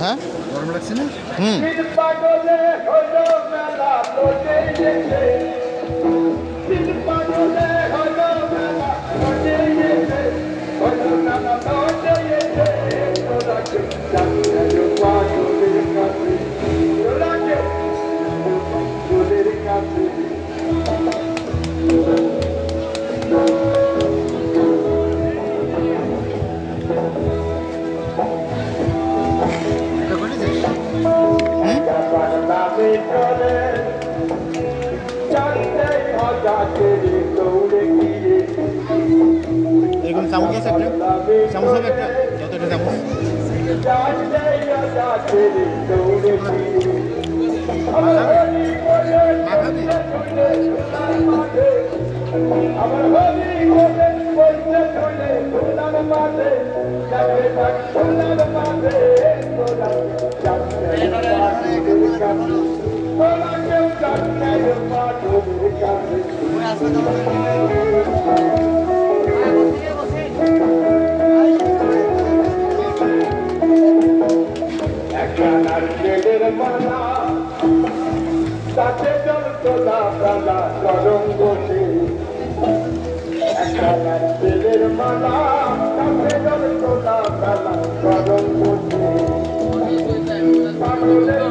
হ্যাঁ গরম লাগছে না? এরকম চামচ আছে একটা চামচ হবে একটা যত একটা চামচ তাতে জলতলা প্রালা তরঙ্গতে একটা তেলের মালা তাতে জলতলা প্রালা তরঙ্গতে পাগলের